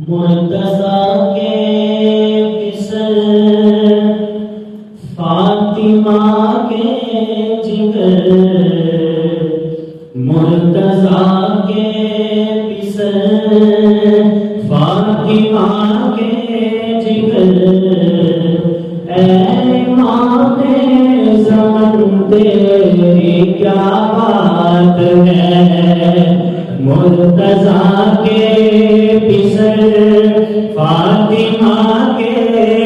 مرتضیٰ کے پسر فاطمہ کے جگر، مرتضیٰ کے پسر فاطمہ کے جگر، اے امام زمن تیری کیا بات ہے، مرتضیٰ کے پسر فاطمہ کے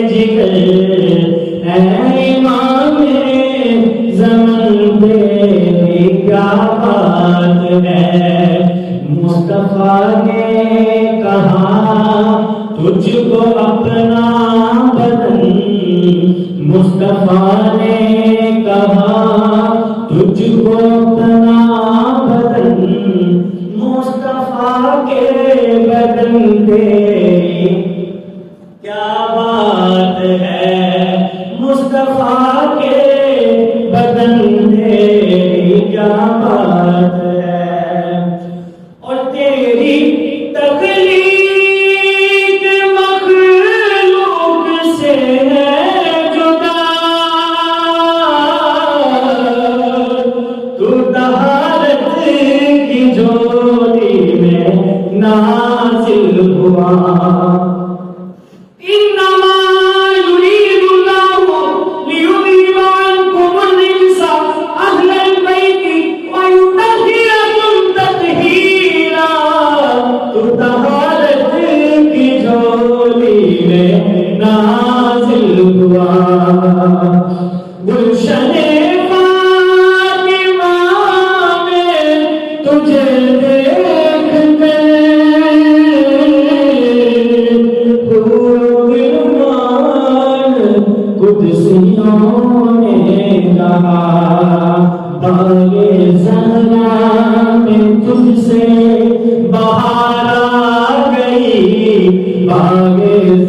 جگر، اے امام زمن تیری کیا بات ہے، مصطفیٰ نے کہا تجھ کو اپنا بدن، مصطفیٰ نے کہا تجھ کو اپنا بدن، مصطفیٰ کے بدن تیری کیا بات ہے، مصطفیٰ کے بدن تیری کیا بات ہے، اور تیری تخلیق مخلوق سے ہے جدا، تو طہارت کی جوڑی میں نازل ہوا، انما يريد الله ليذهب عنكم الرجس اهل البيت ويطهركم تطهيرا، تو طہارت کی جوڑی میں نازل ہوا، گلشن فاطمہ میں تجھے دیکھ کر قدسیوں نے کہا، باغ زہرا میں تجھ سے بہار آ گئی، باغ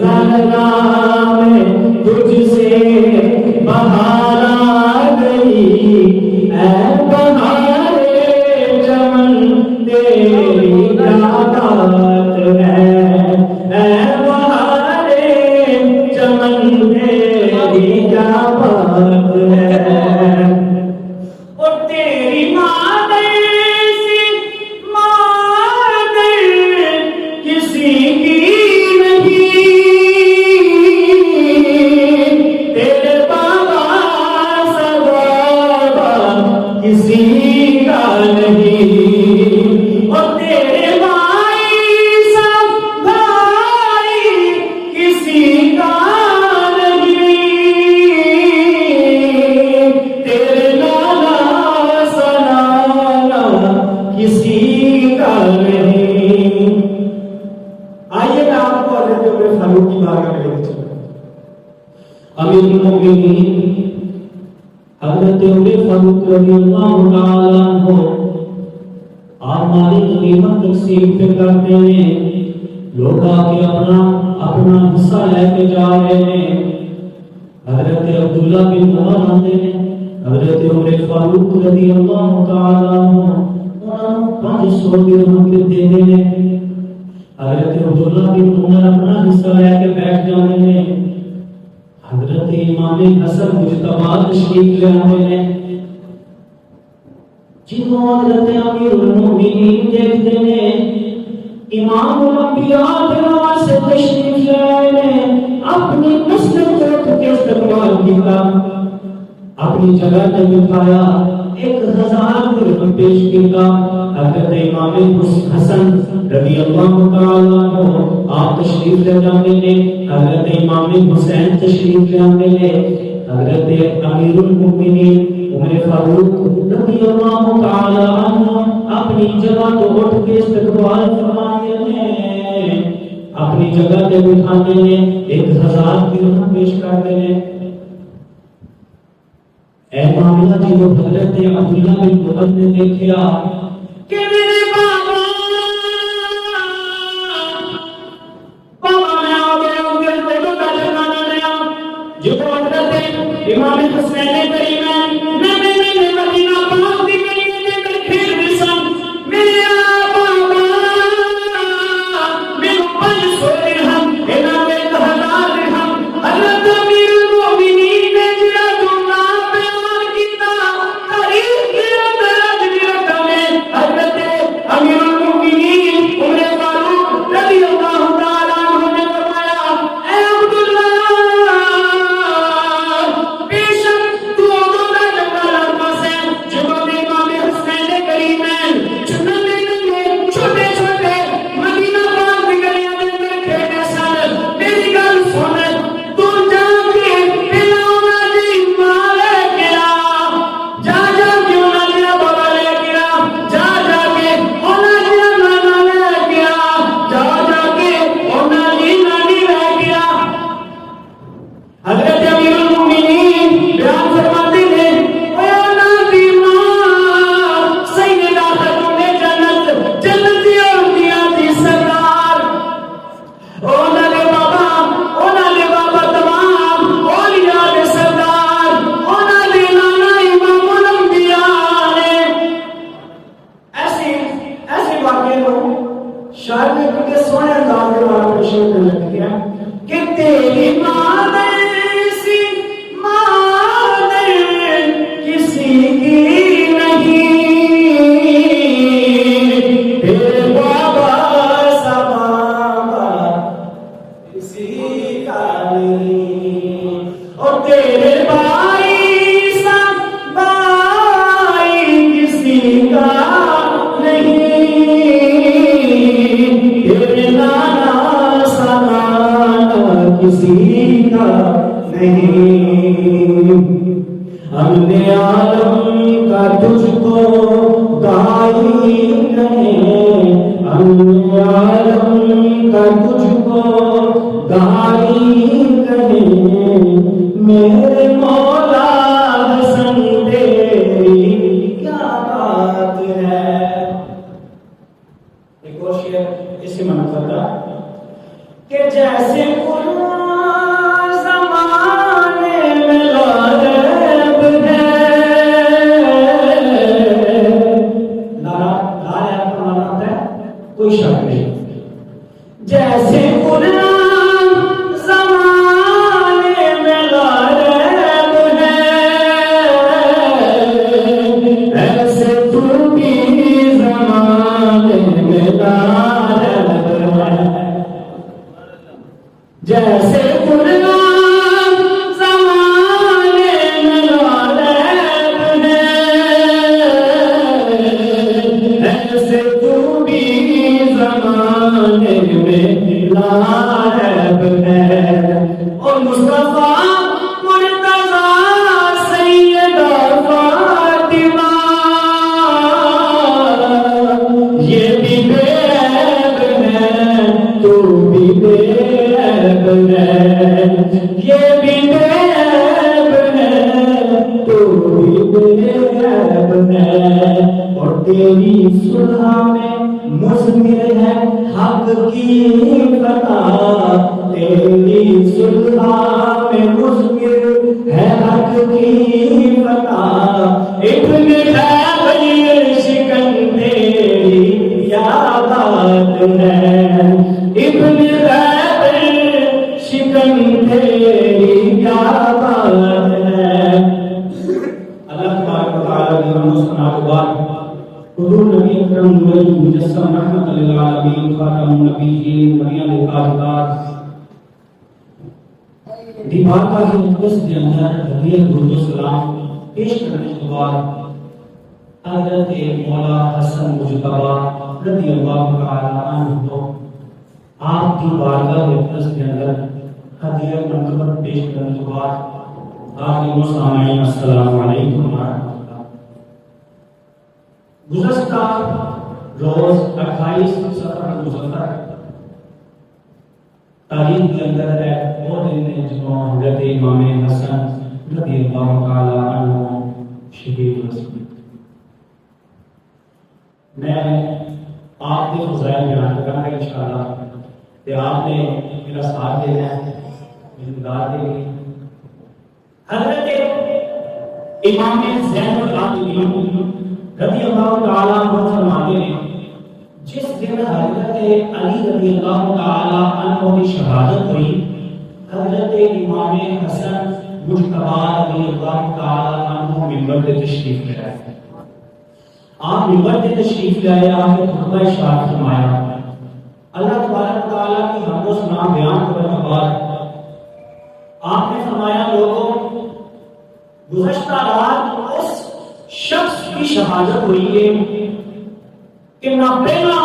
زہرا میں تجھ سے بہار آ گئی، اے بہار چمن تیری کیا بات ہے، اے بہار چمن تیری کیا بات ہے، اور تیری مادر سی مادر کسی کی نہیں، تیرے بابا سا بابا کسی کا نہیں، اور تیرے بھائی سا بھائی کسی کا امیر المومنین حضرت عمر فاروق رضی اللہ تعالیٰ عنہ آمال غنیمت تقسیم کرتے ہیں، لوگ آ کے اپنا حصہ لے کے جا رہے ہیں، حضرت عبداللہ بن عمر آتے ہیں، حضرت عمر فاروق رضی اللہ تعالیٰ عنہ انہوں 500 درہم کے دینے ہیں، حضرت عبداللہ بن عمر اپنا حصہ لے کے بیٹھ جانے ہیں، حضرت امام حسن مجتبی تشریف لے آتے ہیں، جنہوں حضرت امیر المومنین دیکھتے ہیں، امام الانبیاء پھر سے تشریف لے آئے ہیں، اپنی نسل کو کے استقبال کیا، اپنی جگہ پہ بٹھایا، 1000 درہم پیش کیا، حضرت امام حسن رضی اللہ تعالیٰ عنہ آپ تشریف لے جانے لے، حضرت امام حسین تشریف لے آنے لے، حضرت امیر المومنین عمر فاروق رضی اللہ تعالیٰ عنہ اپنی جگہ تو اٹھ کے استقبال فرمانے لے، اپنی جگہ پہ بٹھانے لے، 1000 درہم پیش کرنے لے، اے معاملہ جی وہ حضرت عبداللہ بن عمر نے دیکھا کہ میرے بابا میں آ گئے ہوں گے تو کا جھرمانا لیا، جو حضرت امام حسین کریمین میں مدینہ پاک دی کریمین دے کر کھیل رسن، میرے بابا میں 500 کے سونے انداز کے بارے میں شعر میں لکھ دیا کہ تیری مادر سی مادر کسی کی نہیں، تیرے بابا سا بابا کسی کا نہیں، اور تیرے بھائی سا بھائی کسی کا کسی کا نہیں، ہم نے عالم کا تجھ کو دائی کہیں، ہم نے عالم کا تجھ کو دائی کہیں، میرے مولا حسن تیری کیا بات ہے۔ ایک اور شعر اسی معنی کرتا کہ جیسے زمانے میں غائب ہے، غائب ہونا ہے کوئی شک نہیں، جیسے قرآن زمانے میں غائب ہے، ایسے تو بھی زمانے میں غائب ہے، جیسے قرآن زمانے میں غائب ہے، ایسے تو بھی زمانے میں غائب ہے، اور مصطفیٰ مرتضیٰ سیدہ فاطمہ یہ بھی بے عیب ہے، تو بھی بے عیب ہے، یہ بھی بے عیب ہے، تو بھی بے عیب ہے، اور تیری صلح میں مضمر ہے حق کی فتح، تیری صلح میں مضمر ہے حق کی فتح، ابن خیبر شکن تیری کیا بات ہے، ابن خیبر شکن تیری کیا بات ہے۔ اللہ تبارک و تعالی کی ہم سنا کے بعد حضور نبی اکرم نور مجسم رحمت للعالمین خاتم النبیین بنیاد الکائنات دی بارگاہ مقدس کے اندر ہدیہ درود و سلام پیش کرنے کے بعد حضرت مولا حسن مجتبی رضی اللہ تعالی عنہ کو آپ کی بارگاہ مقدس کے اندر ہدیہ منقبت پیش کرنے کے بعد آپ کے سامعین السلام علیکم ورحمۃ اللہ۔ گزشتہ روز 28 سفر مظفر تاریخ کے اندر ہے وہ دن ہے جب حضرت امام حسن رضی اللہ تعالی عنہ شہید ہوئے۔ میں آپ کے فضائل بیان کروں گا انشاءاللہ، کہ آپ نے میرا ساتھ دینا ہے، امداد دینی۔ حضرت امام زین العابدین رضی اللہ تعالیٰ عنہ فرماتے ہیں جس دن حضرت علی رضی اللہ تعالیٰ عنہ کی شہادت ہوئی، حضرت امام حسن مجتبی رضی اللہ تعالیٰ عنہ منبر پہ تشریف لے آئے۔ آپ منبر پہ تشریف لے آئے، آپ نے خطبہ ارشاد فرمایا۔ اللہ تبارک تعالیٰ کی حمد و ثنا بیان کرنے کے بعد آپ نے فرمایا لوگوں گزشتہ رات اس شخص کی شہادت ہوئی ہے کہ نہ پہلا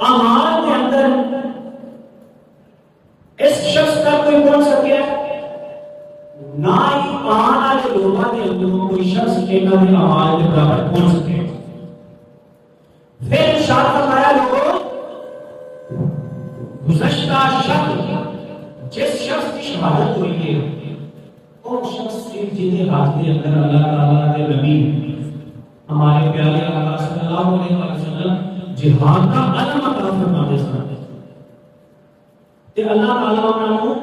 اعمال کے اندر اس شخص کا کوئی پہنچ سکے، نہ ہی آنے والے لوگوں کے اندر کوئی شخص کے اعمال کے برابر پہنچ سکے۔ پھر ارشاد فرمایا لوگوں گزشتہ شخص جس شخص کی شہادت ہوئی ہے وہ شخص جنہیں ہاتھ کے اندر اللہ تعالیٰ کے نبی ہمارے پیارے آقا صلی اللہ علیہ وسلم جہاد کا علم عطا فرماتے ہیں کہ اللہ تعالیٰ انہوں کو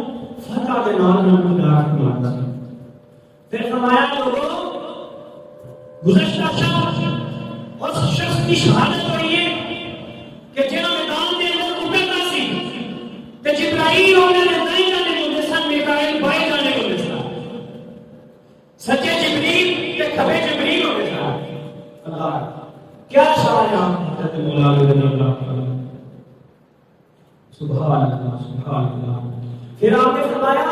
فتح کے نام میں ان کو داخل فرماتا ہے۔ پھر فرمایا لوگوں گزشتہ شخص اس شخص کی شہادت ہوئی ہے کہ جنہوں میدان دے اندر حضرت مولا علی رضی اللہ عنہ. سبحان اللہ سبحان اللہ. پھر آپ نے فرمایا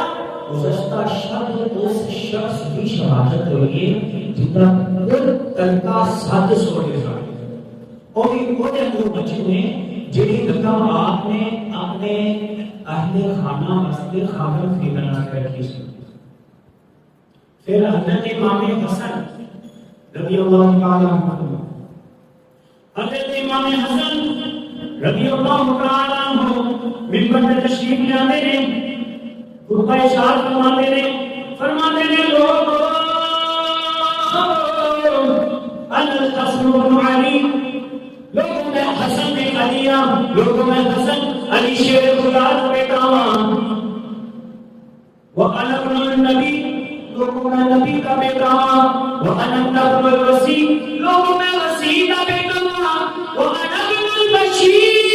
گزشتہ شب اس شخص کی شہادت ہوئی جن کا تنکا ساتھ سو کے ساتھ اور وہ جو بچے نے جنہیں رقم آپ نے اپنے اہل خانہ واسطے خامن خریدنا رکھی سی. پھر حضرت امام حسن رضی اللہ تعالی عنہ حضرت امام حسن رضی اللہ تعالی عنہ منبر پر تشریف لے آتے ہیں. خطبہ ارشاد فرماتے ہیں لوگوں الحسن بن علی، لوگوں میں حسن بن علی، لوگوں میں حسن علی شیر خدا کا بیٹا ہوں. وَأَنَا ابْنُ النَّبِيِّ، لوگوں میں نبی کا بیٹا ہوں. وَأَنَا ابْنُ الْوَصِيِّ، لوگوں میں وصی کا بیٹا ہوں. وَأَنَا ابْنُ الْبَشِيرِ،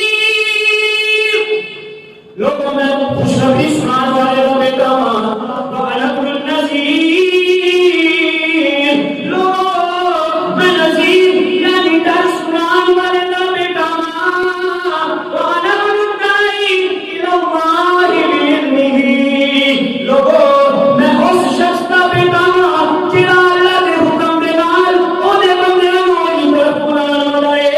لوگوں میں خوشخبری سنانے والے کا بیٹا ہوں. وَأَنَا ابْنُ النَّذِيرِ، لوگوں میں نذیر یعنی ڈر سنانے والے کا بیٹا ہوں. وَأَنَا ابْنُ الدَّاعِي إِلَى اللَّهِ بِإِذْنِهِ، لوگوں میں اس شخص کا بیٹا ہوں جنہاں اللہ کے حکم دے نال اونے بندے نوں طرف قرآن بنائے.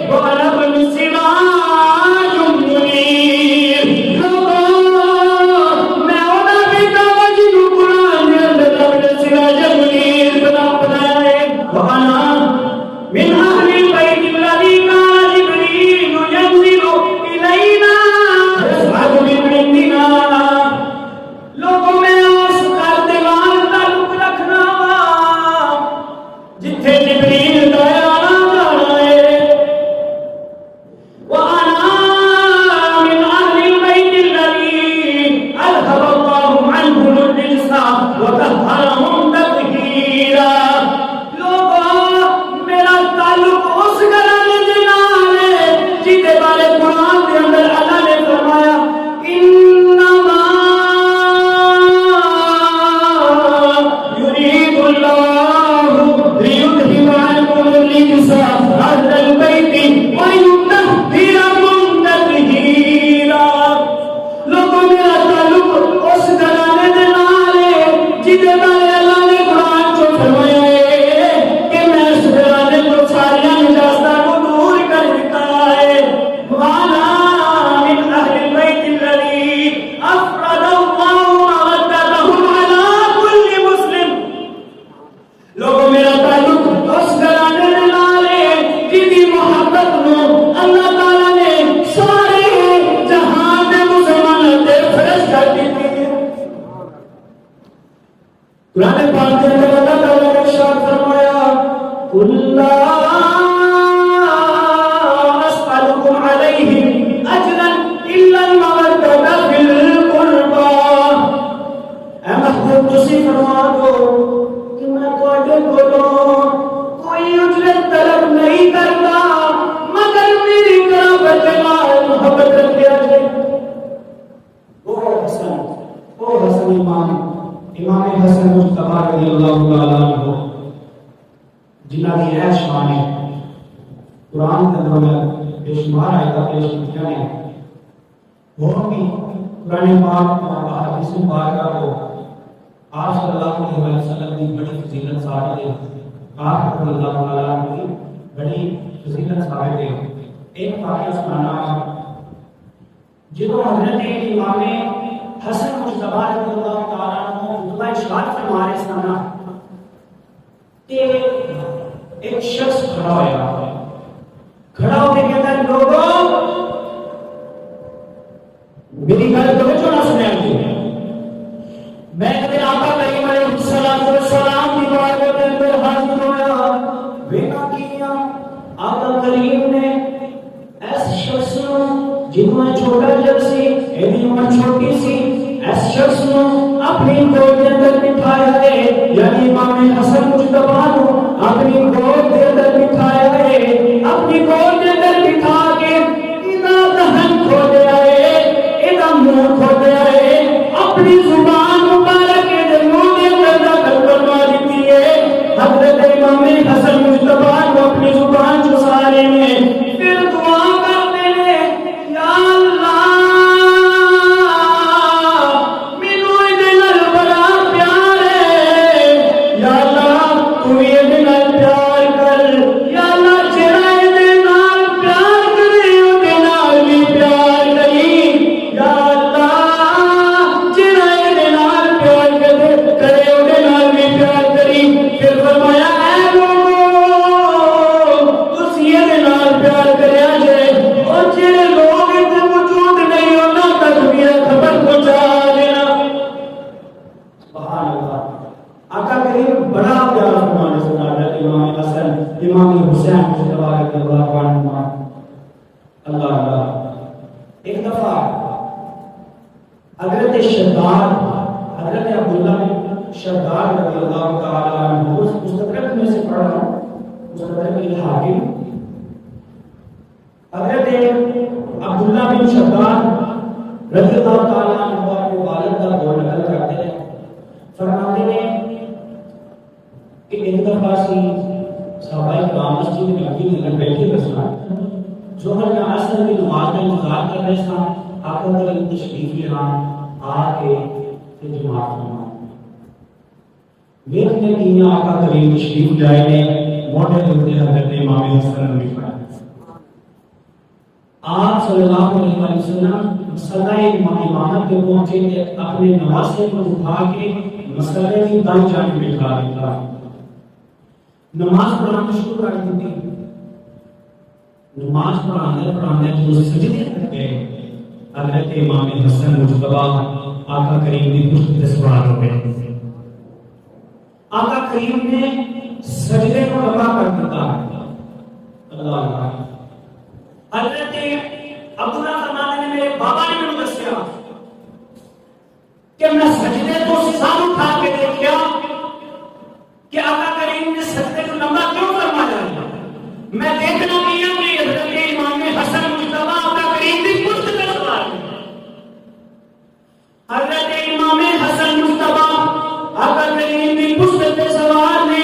وَأَنَا ابْنُ السِّرَاجِ الْمُنِيرِ، لوگوں میں اونا بیٹا ہوں جنہوں قرآن نے اللہ سراج المنیر بنایا ہے. وَأَنَا من أهل البيت الذي كان جبريل ينزل إلينا يصعد من عندنا، لوگوں میں اس گھر دے نال تعلق رکھنا جتھے جبریل دا آنا جانا ہے. وَأَنَا من أهل البيت الذي أذهب الله عنهم الرجس وطهرهم تطهيرا، لوگوں میرا تعلق اس گھرانے کے نال ہے جس کے بارے قرآن کے اندر اللہ نے فرمایا انما يريد الله ليذهب عنكم الرجس أهل البيت ويطهركم تطهيرا، لوگوں میرا تعلق اس گھرانے کے نال ہے جس کے بارے اللہ نے قرآن کو فرمایا ہے کہ میں اس گھرانے کو ساری نجاستوں کو دور کر دیتا ہے. وَأَنَا مِنْ أَهْلِ الْبَيْتِ الَّذِي أَفْرَضَ اللَّهُ مَوَدَّتَهُمْ عَلَى كُلِّ مُسْلِمٍ، لوگوں میرا تعلق اس گھرانے کے نال ہے جن کی محبت نو اللہ تعالیٰ نے سارے جہان میں مسلمانوں تے فرض کر دی تھی. قرآن پاک کے اندر اللہ تعالیٰ نے ارشاد فرمایا قُلْ لَا أَسْأَلُكُمْ عَلَيْهِ أَجْرًا إِلَّا الْمَوَدَّةَ فِي الْقُرْبَى، اے محبوب تسی فرما دو کہ میں تواڈے کولوں کوئی اجرت طلب نہیں کرتا مگر میری قرابت نال محبت رکھیا جائے. او حسن امام حسن مجتبی رضی اللہ تعالی عنہ جنہاں کی ہے شان ہے قرآن کے اندر میں بے شمار آیتیں پیش کیا ہیں. وہ بھی قرآن پاک اور احادیث مبارکہ کو آپ صلی اللہ علیہ وسلم کی بڑی فضیلت ثابت ہے. آپ صلی اللہ علیہ وسلم کی بڑی فضیلت ثابت ہے. ایک واقعہ سنانا جدو حضرت امام حسن مجتبی رضی اللہ تعالیٰ عنہ خطبہ ارشاد فرما رہے سنانا کہ ایک شخص کھڑا ہو کے کہتا ہے لوگوں میری گل توجہ نہ سنیا جی، میں اپنے آقا کریم علیہ الصلوۃ والسلام کی بارگاہ کے اندر حاضر ہوا. وینا کیا آقا کریم نے ایس شخص جنہوں نے چھوٹا جب سی ایدی عمر چھوٹی سی ایس شخص نے اپنی گود کے اندر بٹھایا ہے، یعنی امام حسن مجتبی کو اپنی گود کے اندر بٹھایا ہے. اپنی گود کے اندر بٹھا کے ادھا دہن کھو دیا ہے، ادھا منہ کھو دیا ہے، اپنی زبان مبارک کے منہ کے اندر داخل کروا دیتی ہے. حضرت امام حسن مجتبی کو اپنی زبان چسانے میں پھر دفعہ حضرت شداد، حضرت عبداللہ بن شداد رضی اللہ تعالی عنہ، مستدرک میں سے پڑھ رہا ہوں، مستدرک الحاکم، حضرت عبداللہ بن شداد رضی اللہ تعالی عنہ اپنے والد کا قول نقل کرتے ہیں، فرماتے ہیں کہ ایک دفعہ سی صحابہ کرام مسجد نبوی میں بیٹھے ہوئے ظہر یا عصر کی نماز کا انتظار کر رہے تھا، آقا کریم تشریف لے آ کے جماعت فرمایا۔ دیکھنے کی یہاں آقا کریم تشریف لائے نے موٹے ہوتے حضرت امام حسن نبی پڑھا۔ آپ صلی اللہ علیہ وسلم مسئلہ امامت کے پہنچے کہ اپنے نواسے کو اٹھا کے مسئلے کی دائیں جانب میں کھا دیتا، نماز پڑھانا شروع کر دی تھی۔ نماز پڑھانے جو سجدے تک گئے، حضرت امام حسن مجتبیٰ آقا کریم کی پشت پہ سوار ہو گئے۔ آقا کریم نے سجدے کو رفع کر دیتا۔ اللہ حضرت عبداللہ فرماتے ہیں میرے بابا نے مجھے دسیا کہ میں سجدے کو سر اٹھا کے دیکھا کہ آقا کریم نے سجدے کو لمبا کیوں فرمایا ہے۔ میں دیکھنا کیا کہ حضرت امام حسن مجتبیٰ آقا کریم کی پشت پہ سوار ہے۔ حضرت امام حسن مجتبیٰ آقا کریم کی پشت پہ سوار نے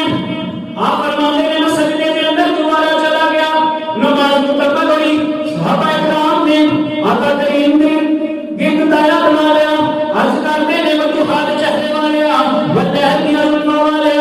آپ فرماتے ہیں میں سجدے کے اندر دوبارہ چلا گیا، نماز مکمل ہوئی، صحابہ کرام نے آقا کریم نے گرد دائرہ بنا لیا، عرض کرتے ہیں وجوہات چہرے والے ودہتیاں علماء والے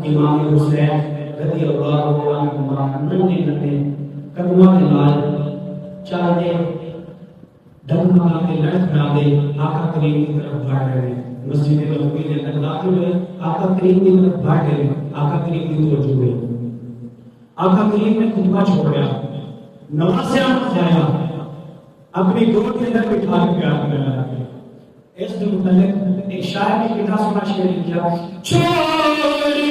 امام حسین رضی اللہ عنہ ننھے ننھے قدموں کے نال چلتے ڈگمگا کے لڑکھڑاتے آقا کریم کی طرف بڑھ رہے ہیں۔ مسجد نبوی کے اندر داخل ہوئے، آقا کریم کی طرف بڑھ گئے، آقا کریم کی توجہ ہوئی، آقا کریم نے خطبہ چھوڑا، نواسیاں جایا، اپنی گود کے اندر بٹھا کے پیار کرنے لگے۔ اس کے متعلق ایک شاعر کی کتاب سنا شعر لکھا، چھوڑ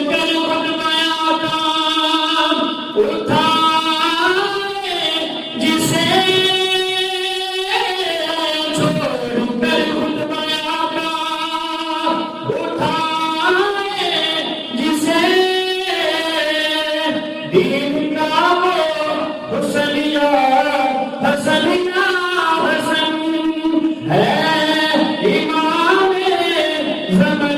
کر خطبہ آقا اٹھائے جسے، چھوڑ کر خطبہ آقا اٹھائے جسے، دین کا وہ حسنیہ حسنیہ حسن ہے امام زمان